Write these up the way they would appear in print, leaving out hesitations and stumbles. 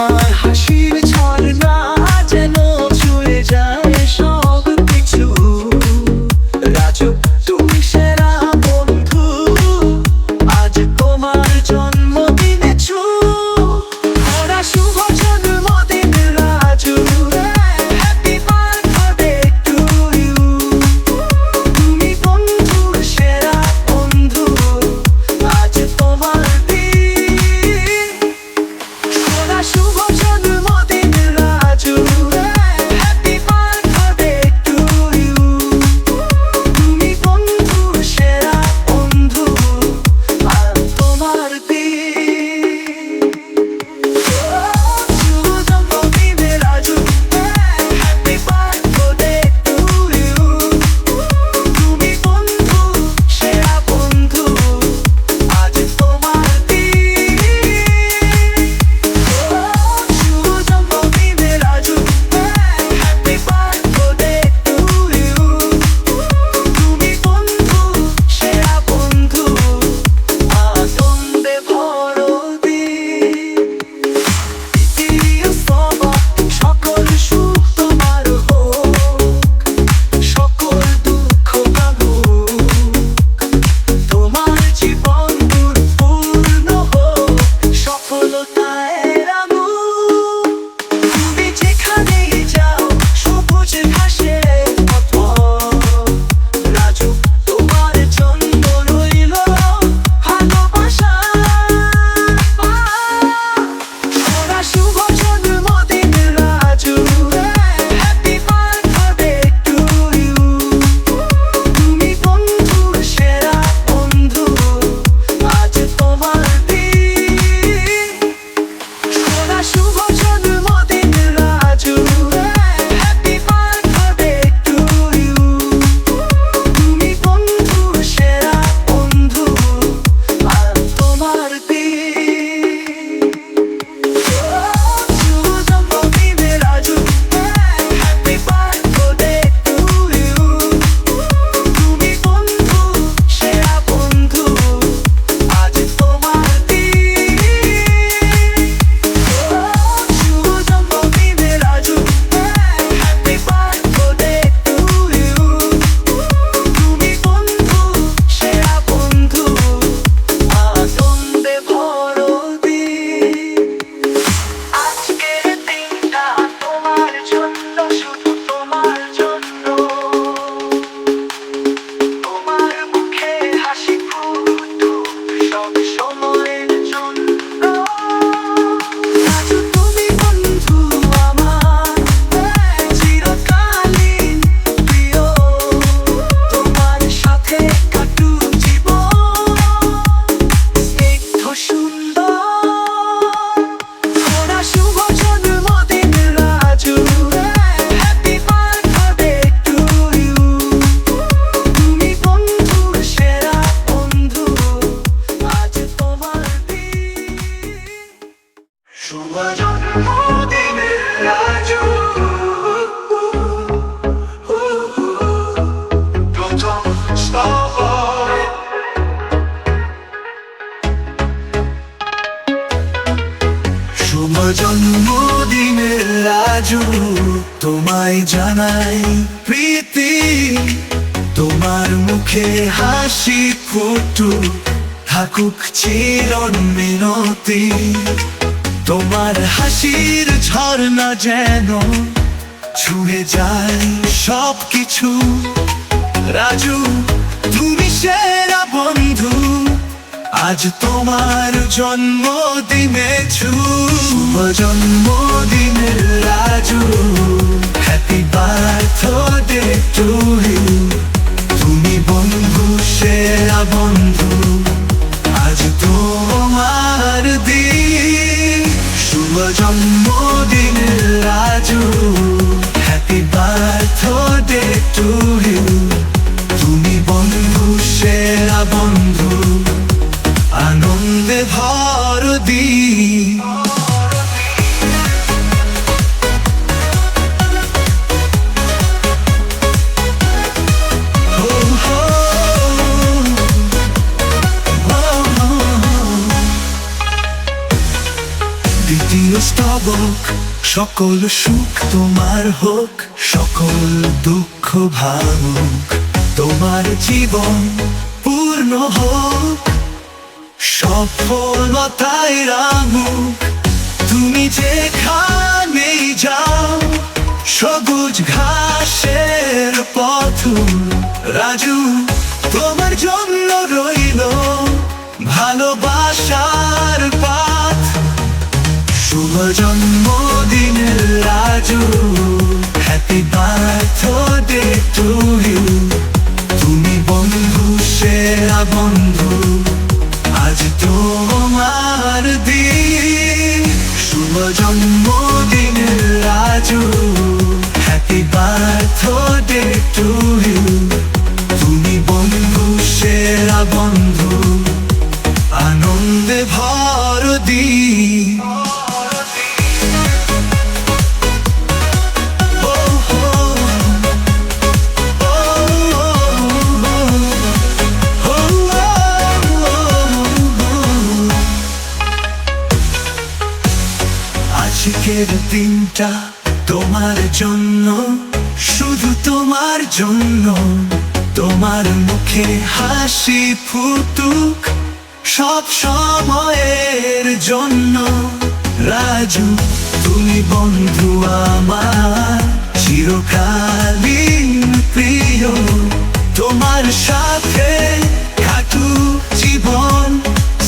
তোমার হাসির ঝর্ণা যেন ছুঁয়ে যায় সব কিছু। রাজু তুমি সেরা বন্ধু, আজ তোমার জন্মদিনে ওরা শুভ জন্মদিন Raju, happy birthday to you. তুমি বন্ধুর সেরা বন্ধু, আজ তোমার দিন। ওরা শুভ জন্মদিন Raju, happy birthday to you. তুমি বন্ধুর সেরা বন্ধু, আজ তোমার দিন। শুভ জন্মদিন Raju, happy birthday to you. তুমি বন্ধু সেরা বন্ধু, আজ তোমার দিন। শুভ জন্মদিন Raju, happy birthday to you. তুমি বন্ধু সেরা বন্ধু, আনন্দে ভরো দিন। প্রিয় সবা, সকল সুখ তোমার হোক, সকল দুঃখ ভাঙুক। তোমার জীবন পূর্ণ হোক, সফলতায় রাঙুক। তুমি যেখানেই যাও সবুজ ঘাসে পথ। রাজু তোমার জন্য রইল ভালোবাসা। ওরা শুভ জন্মদিন Raju, happy birthday to you. তুমি বন্ধুর সেরা বন্ধু, আজ তোমার দিন। ওরা শুভ জন্মদিন Raju, happy birthday to you. তুমি বন্ধুর সেরা বন্ধু, আজ তোমার দিন। শুভ জন্মদিন Raju, happy birthday to you. তুমি বন্ধু সেরা বন্ধু, আজ তোমার দিন। শুভ জন্মদিন Raju, happy birthday to you. তুমি বন্ধু সেরা বন্ধু, আনন্দে ভরো দিন। আজকের দিনটা তোমার জন্য, শুধু তোমার জন্য। তোমার মুখে হাসি ফুটুক সব সময়ের জন্য। রাজু তুমি বন্ধু আমার, চিরকালীন প্রিয়। তোমার সাথে কাটুক জীবন স্নিগ্ধ সুন্দর। ওরা শুভ জন্মদিন Raju, happy birthday to you. তুমি বন্ধুর সেরা বন্ধু, আজ তোমার দিন। শুভ জন্মদিন রাজু, প্রথম স্তবক। শুভ জন্মদিনের রাজু, তোমায় জানাই প্রীতি। তোমার মুখে হাসি ফুটুক, থাকুক চিরন মিনতি। তোমার হাসির ঝর্ণা যেন ছুঁয়ে যায় সব কিছু। রাজু তুমি সেরা বন্ধু, আজ তোমার জন্মদিনে শুভ জন্মদিনের Raju, happy birthday to you. তুমি বন্ধু সেরা বন্ধু, আজ তোমার দিন। শুভ জন্মদিনের Raju, happy birthday to you. তুমি বন্ধু সেরা বন্ধু, আনন্দে ভর দিন। দ্বিতীয় স্তবক, সকল সুখ তোমার হোক, সকল দুঃখ ভাঙুক, তোমার জীবন পূর্ণ হোক, সফলতায় রাঙুক। তুমি যেখানেই যাও, সবুজ ঘাসের পথ রাজু তোমার জন্য রইল ভালোবাসার পাথ। শুভ জন্মদিনের Raju, happy birthday to you. তুমি বন্ধু, সেরা বন্ধু, আজ তোমার দিন। শুভ জন্মদিনের Raju, happy birthday to you. তুমি বন্ধু, সেরা বন্ধু, আনন্দে ভর দিন। আজকের দিনটা তোমার জন্য, শুধু তোমার জন্য। তোমার মুখে হাসি ফুটুক সব সময়ের জন্য। রাজু তুমি বন্ধু আমার, চিরকালীন প্রিয়। তোমার সাথে কাটুক জীবন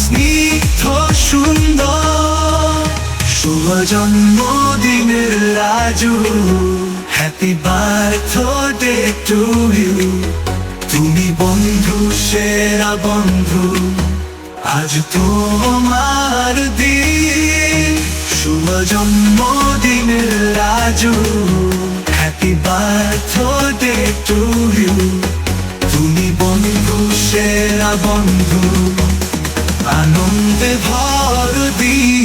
স্নিগ্ধ সুন্দর। শুভ জন্মদিনের Raju, happy birthday to you. তুমি বন্ধু, সেরা বন্ধু, আজ তোমার দিন। শুভ জন্মদিনের Raju, happy birthday to you. তুমি বন্ধু, সেরা বন্ধু, আনন্দে ভর দিন।